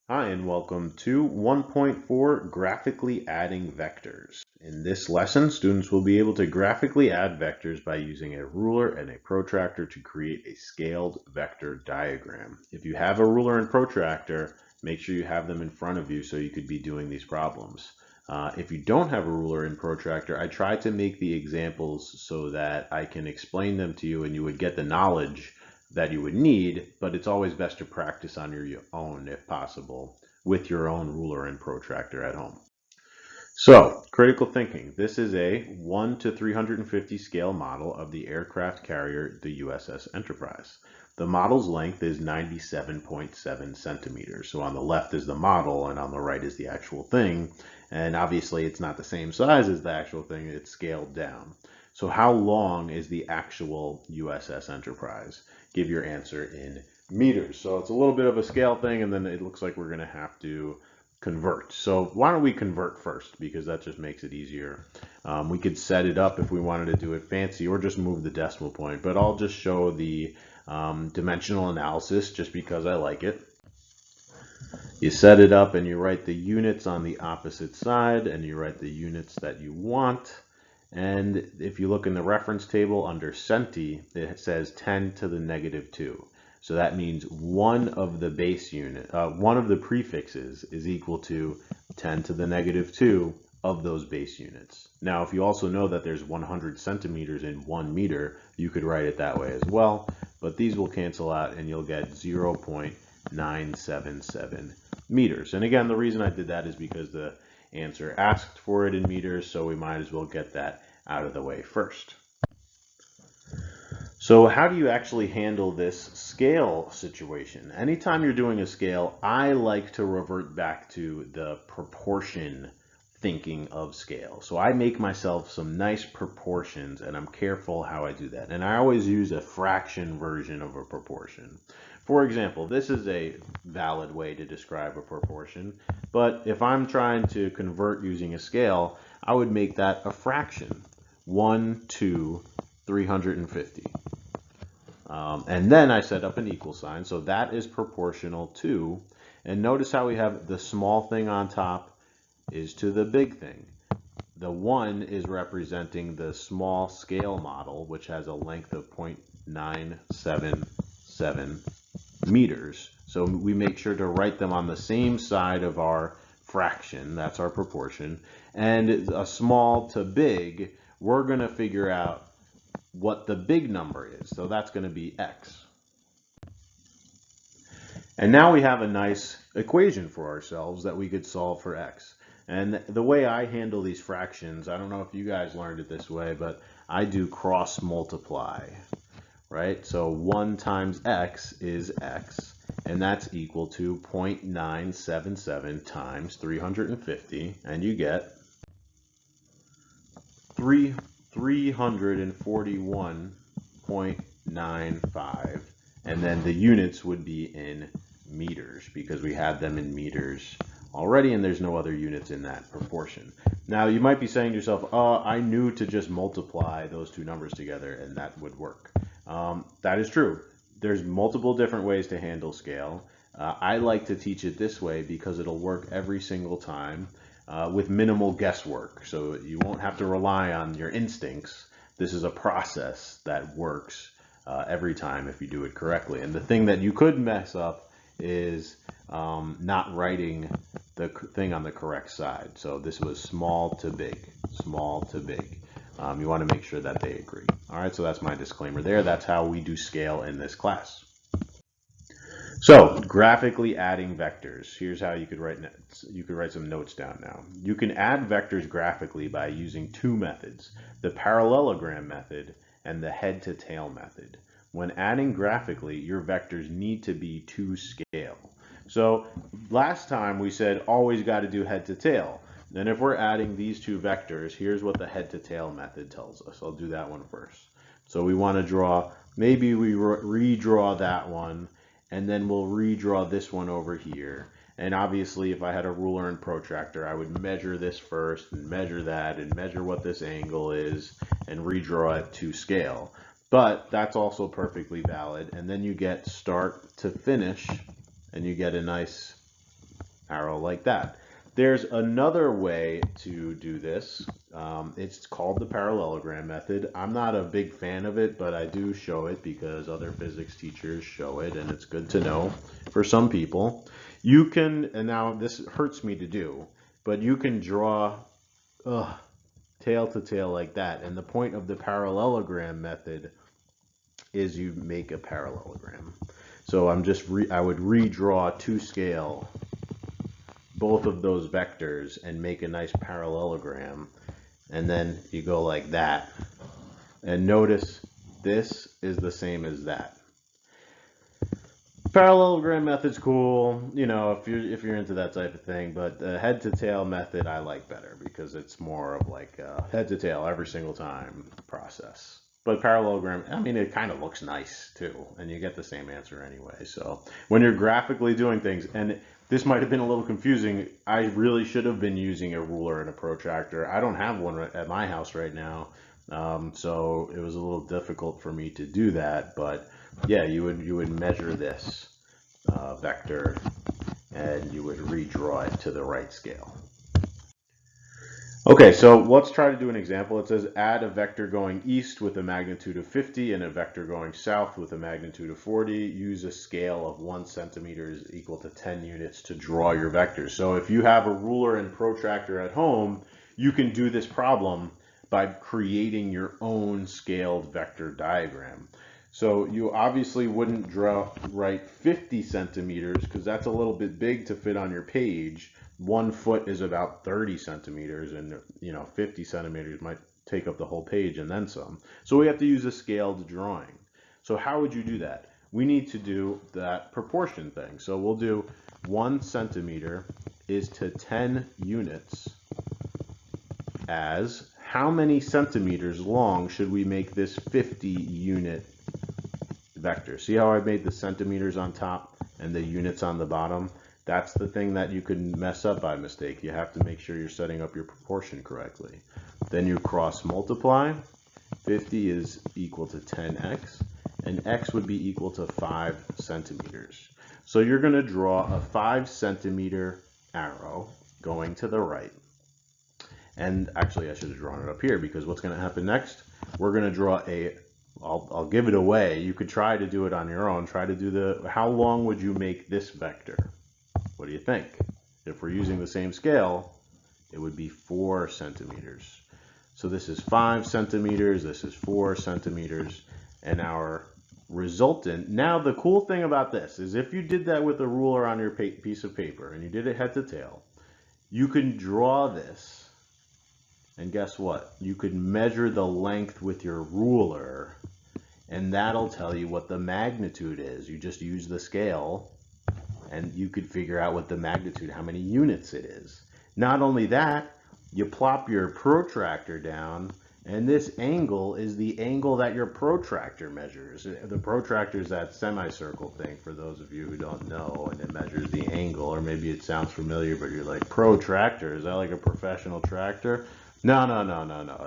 Hi, and welcome to 1.4 Graphically Adding Vectors. In this lesson, students will be able to graphically add vectors by using a ruler and a protractor to create a scaled vector diagram. If you have a ruler and protractor, make sure you have them in front of you so you could be doing these problems. If you don't have a ruler and protractor, I try to make the examples so that I can explain them to you and you would get the knowledge that you would need, but it's always best to practice on your own if possible with your own ruler and protractor at home. So, critical thinking. This is a 1 to 350 scale model of the aircraft carrier, the USS Enterprise. The model's length is 97.7 centimeters. So on the left is the model and on the right is the actual thing. And obviously it's not the same size as the actual thing, it's scaled down. So how long is the actual USS Enterprise? Give your answer in meters. So it's a little bit of a scale thing, and then it looks like we're going to have to convert. So why don't we convert first, because that just makes it easier. We could set it up if we wanted to do it fancy or just move the decimal point, but I'll just show the dimensional analysis just because I like it. You set it up and you write the units on the opposite side and you write the units that you want. And if you look in the reference table under centi, it says 10 to the negative 2. So that means one of the base unit, one of the prefixes is equal to 10 to the negative 2 of those base units. Now, if you also know that there's 100 centimeters in 1 meter, you could write it that way as well, but these will cancel out and you'll get 0.977 meters. And again, the reason I did that is because the answer asked for it in meters, so we might as well get that out of the way first. So how do you actually handle this scale situation? Anytime you're doing a scale, I like to revert back to the proportion thinking of scale. So I make myself some nice proportions and I'm careful how I do that. And I always use a fraction version of a proportion. For example, this is a valid way to describe a proportion, but if I'm trying to convert using a scale, I would make that a fraction. 1 to 350. And then I set up an equal sign, so that is proportional to, and notice how we have the small thing on top is to the big thing. The 1 is representing the small scale model, which has a length of 0.977 meters. So we make sure to write them on the same side of our fraction, that's our proportion. And a small to big, we're going to figure out what the big number is. So that's going to be x. And now we have a nice equation for ourselves that we could solve for x. And the way I handle these fractions, I don't know if you guys learned it this way, but I do cross multiply, right? So 1 times x is x, and that's equal to 0.977 times 350, and you get 341.95, and then the units would be in meters because we had them in meters already and there's no other units in that proportion. Now you might be saying to yourself, oh, I knew to just multiply those two numbers together and that would work. That is true. There's multiple different ways to handle scale. I like to teach it this way because it'll work every single time. With minimal guesswork, so you won't have to rely on your instincts. This is a process that works every time if you do it correctly. And the thing that you could mess up is not writing the thing on the correct side. So this was small to big, small to big. You want to make sure that they agree. All right, so that's my disclaimer there. That's how we do scale in this class. So, graphically adding vectors. Here's how you could write some notes down now. You can add vectors graphically by using two methods, the parallelogram method and the head to tail method. When adding graphically, your vectors need to be to scale. So, last time we said always got to do head to tail. Then if we're adding these two vectors, here's what the head to tail method tells us. I'll do that one first. So we want to draw, maybe we redraw that one, and then we'll redraw this one over here. And obviously if I had a ruler and protractor, I would measure this first and measure that and measure what this angle is and redraw it to scale. But that's also perfectly valid. And then you get start to finish and you get a nice arrow like that. There's another way to do this. It's called the parallelogram method. I'm not a big fan of it, but I do show it because other physics teachers show it, and it's good to know for some people. You can, and now this hurts me to do, but you can draw tail to tail like that. And the point of the parallelogram method is you make a parallelogram. So I would redraw to scale both of those vectors and make a nice parallelogram, and then you go like that, and notice this is the same as that. Parallelogram method's cool, you know, if you're into that type of thing, but the head to tail method I like better because it's more of like a head to tail every single time process. But parallelogram, I mean, it kind of looks nice too, and you get the same answer anyway. So when you're graphically doing things, and this might have been a little confusing, I really should have been using a ruler and a protractor. I don't have one at my house right now, so it was a little difficult for me to do that. But yeah, you would measure this vector, and you would redraw it to the right scale. Okay, so let's try to do an example. It says add a vector going east with a magnitude of 50 and a vector going south with a magnitude of 40. Use a scale of 1 centimeter is equal to 10 units to draw your vectors. So if you have a ruler and protractor at home, you can do this problem by creating your own scaled vector diagram. So you obviously wouldn't write 50 centimeters because that's a little bit big to fit on your page. 1 foot is about 30 centimeters, and 50 centimeters might take up the whole page and then some. So we have to use a scaled drawing. So how would you do that? We need to do that proportion thing. So we'll do 1 centimeter is to 10 units as how many centimeters long should we make this 50 unit vector? See how I made the centimeters on top and the units on the bottom? That's the thing that you could mess up by mistake. You have to make sure you're setting up your proportion correctly. Then you cross multiply. 50 is equal to 10x, and x would be equal to 5 centimeters. So you're going to draw a 5 centimeter arrow going to the right. And actually, I should have drawn it up here, because what's going to happen next? We're going to draw I'll give it away. You could try to do it on your own. Try to do how long would you make this vector? What do you think? If we're using the same scale, it would be 4 centimeters. So this is 5 centimeters, this is 4 centimeters, and our resultant. Now the cool thing about this is if you did that with a ruler on your piece of paper and you did it head to tail, you can draw this, and guess what? You could measure the length with your ruler, and that'll tell you what the magnitude is. You just use the scale, and you could figure out what the magnitude, how many units it is. Not only that, you plop your protractor down, and this angle is the angle that your protractor measures. The protractor is that semicircle thing, for those of you who don't know, and it measures the angle, or maybe it sounds familiar, but you're like, protractor, is that like a professional tractor? No,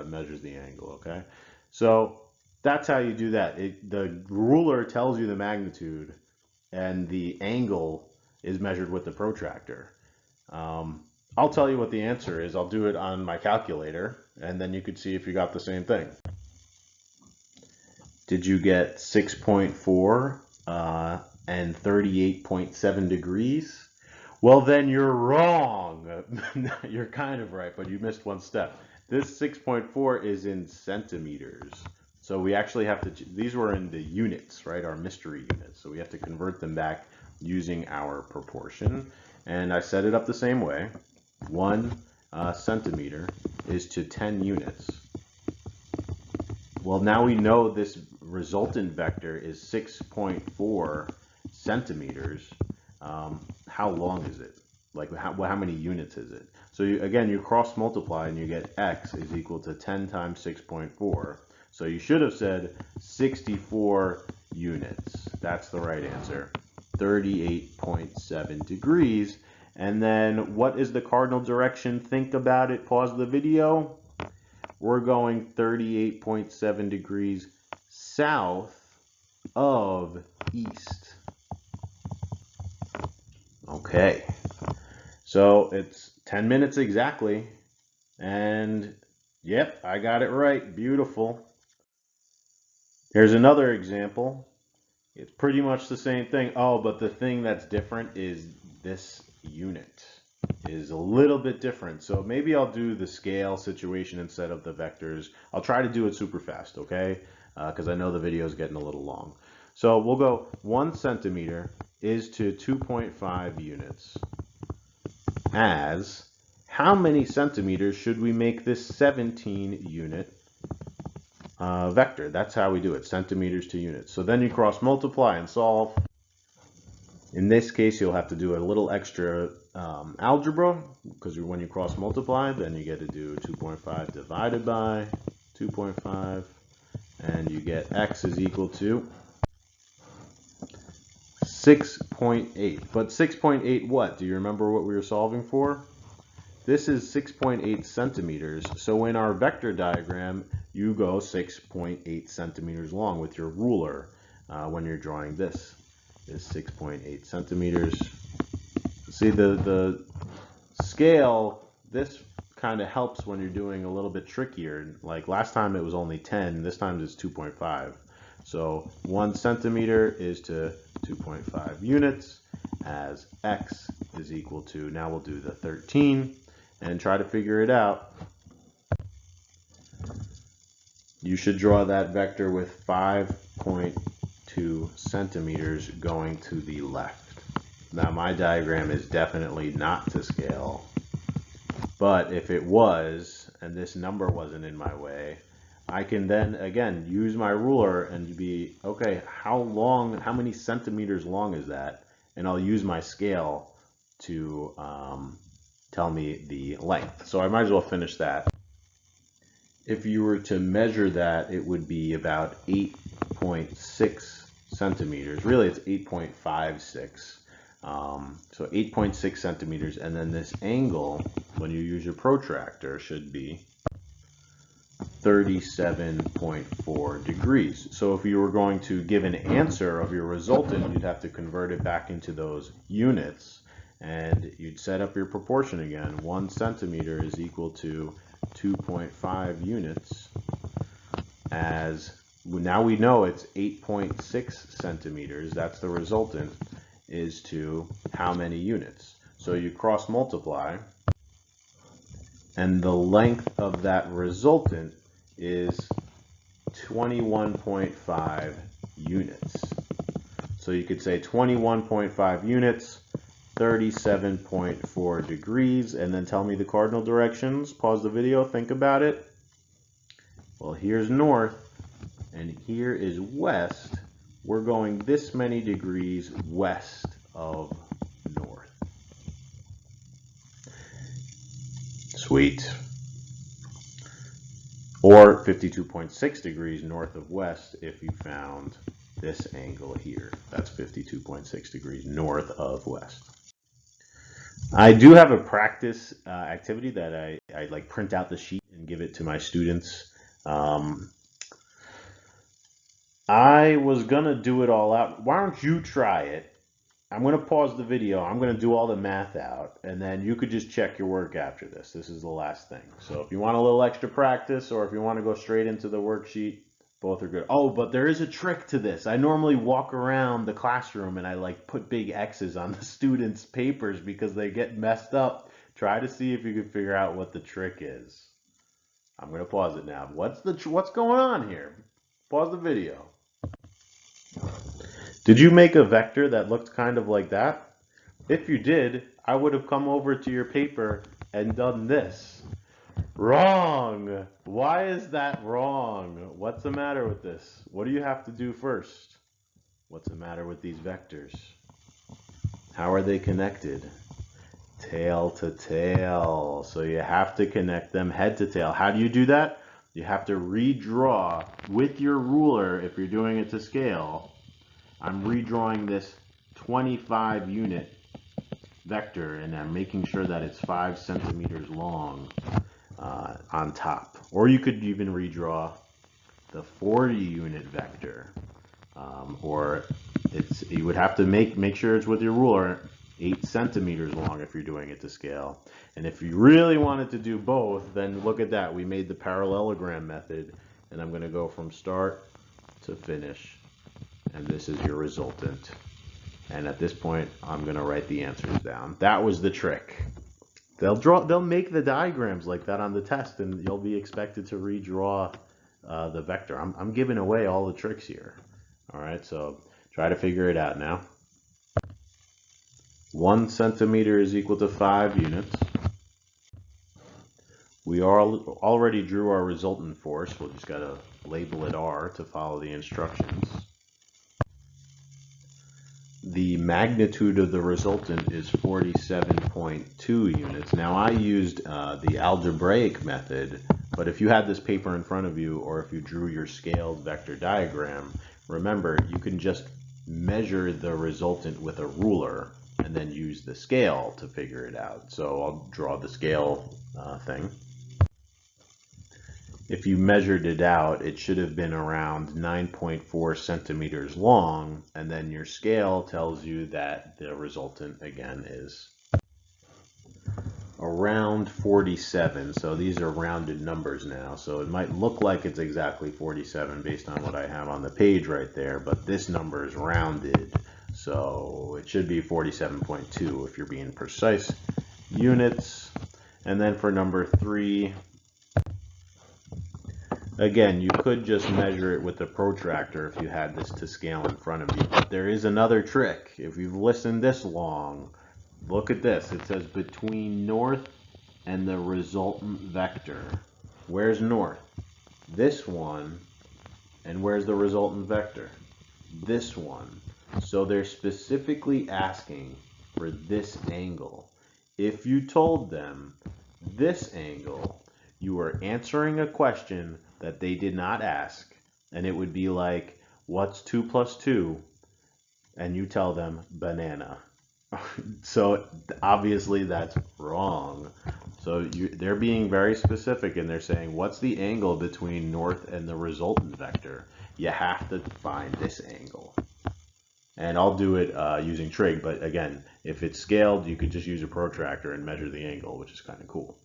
it measures the angle, okay? So that's how you do that. The ruler tells you the magnitude, and the angle is measured with the protractor. I'll tell you what the answer is. I'll do it on my calculator, and then you could see if you got the same thing. Did you get 6.4 and 38.7 degrees? Well, then you're wrong. You're kind of right, but you missed one step. This 6.4 is in centimeters. So we actually have to, these were in the units, right? Our mystery units. So we have to convert them back using our proportion. And I set it up the same way. 1 centimeter is to 10 units. Well, now we know this resultant vector is 6.4 centimeters. How long is it? Like how many units is it? So again, you cross multiply and you get x is equal to 10 times 6.4. So you should have said 64 units. That's the right answer. 38.7 degrees. And then what is the cardinal direction? Think about it. Pause the video. We're going 38.7 degrees south of east. Okay. So it's 10 minutes exactly. And yep, I got it right. Beautiful. Here's another example. It's pretty much the same thing. Oh, but the thing that's different is this unit is a little bit different. So maybe I'll do the scale situation instead of the vectors. I'll try to do it super fast, okay? Because I know the video is getting a little long. So we'll go 1 centimeter is to 2.5 units as how many centimeters should we make this 17 unit vector? That's how we do it, centimeters to units. So then you cross multiply and solve. In this case, you'll have to do a little extra algebra, because when you cross multiply, then you get to do 2.5 divided by 2.5, and you get x is equal to 6.8. But 6.8 what? Do you remember what we were solving for? This is 6.8 centimeters. So in our vector diagram, you go 6.8 centimeters long with your ruler when you're drawing this. Is 6.8 centimeters. See, the scale, this kind of helps when you're doing a little bit trickier. Like last time it was only 10, this time it's 2.5. So 1 centimeter is to 2.5 units as x is equal to, now we'll do the 13 and try to figure it out. You should draw that vector with 5.2 centimeters going to the left. Now my diagram is definitely not to scale, but if it was, and this number wasn't in my way, I can then again use my ruler and be, okay, how many centimeters long is that? And I'll use my scale to tell me the length. So I might as well finish that. If you were to measure that, it would be about 8.6 centimeters. Really, it's 8.56. So 8.6 centimeters, and then this angle, when you use your protractor, should be 37.4 degrees. So if you were going to give an answer of your resultant, you'd have to convert it back into those units, and you'd set up your proportion again. 1 centimeter is equal to 2.5 units, as now we know it's 8.6 centimeters. That's the resultant, is to how many units. So you cross multiply, and the length of that resultant is 21.5 units. So you could say 21.5 units, 37.4 degrees, and then tell me the cardinal directions. Pause the video, think about it. Well, here's north, and here is west. We're going this many degrees west of north. Sweet. Or 52.6 degrees north of west if you found this angle here. That's 52.6 degrees north of west. I do have a practice activity that I like print out the sheet and give it to my students. I was gonna do it all out. Why don't you try it? I'm gonna pause the video. I'm gonna do all the math out, and then you could just check your work after this. This is the last thing. So if you want a little extra practice, or if you want to go straight into the worksheet, both are good. Oh, but there is a trick to this. I normally walk around the classroom and I like put big X's on the students' papers because they get messed up. Try to see if you can figure out what the trick is. I'm gonna pause it now. What's going on here? Pause the video. Did you make a vector that looked kind of like that? If you did, I would have come over to your paper and done this. Wrong! Why is that wrong? What's the matter with this? What do you have to do first? What's the matter with these vectors? How are they connected? Tail to tail. So you have to connect them head to tail. How do you do that? You have to redraw with your ruler if you're doing it to scale. I'm redrawing this 25 unit vector, and I'm making sure that it's 5 centimeters long on top. Or you could even redraw the 40 unit vector, or you would have to make sure it's with your ruler. 8 centimeters long if you're doing it to scale. And if you really wanted to do both, then look at that. We made the parallelogram method, and I'm going to go from start to finish. And this is your resultant. And at this point, I'm going to write the answers down. That was the trick. They'll make the diagrams like that on the test, and you'll be expected to redraw the vector. I'm giving away all the tricks here. All right, so try to figure it out now. 1 centimeter is equal to 5 units. We already drew our resultant force. We'll just got to label it R to follow the instructions. The magnitude of the resultant is 47.2 units. Now I used the algebraic method, but if you had this paper in front of you, or if you drew your scaled vector diagram, remember you can just measure the resultant with a ruler and then use the scale to figure it out. So I'll draw the scale thing. If you measured it out, it should have been around 9.4 centimeters long, and then your scale tells you that the resultant again is around 47. So these are rounded numbers now, so it might look like it's exactly 47 based on what I have on the page right there, but this number is rounded, so it should be 47.2 if you're being precise. Units. And then for number 3, again, you could just measure it with a protractor if you had this to scale in front of you. But there is another trick. If you've listened this long, look at this. It says between north and the resultant vector. Where's north? This one. And where's the resultant vector? This one. So they're specifically asking for this angle. If you told them this angle, you were answering a question that they did not ask, and it would be like, what's 2 plus 2? And you tell them banana. So obviously that's wrong. So they're being very specific, and they're saying, what's the angle between north and the resultant vector? You have to find this angle. And I'll do it using trig, but again, if it's scaled, you could just use a protractor and measure the angle, which is kind of cool.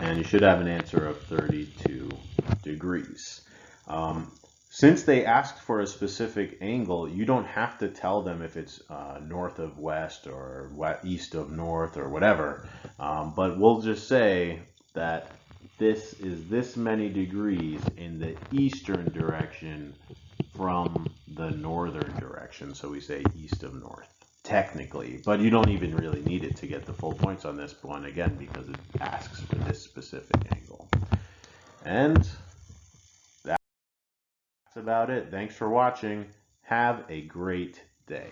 And you should have an answer of 32 degrees. Since they asked for a specific angle, you don't have to tell them if it's north of west or east of north or whatever. But we'll just say that this is this many degrees in the eastern direction from the northern direction. So we say east of north. Technically, but you don't even really need it to get the full points on this one, again, because it asks for this specific angle. And that's about it. Thanks for watching. Have a great day.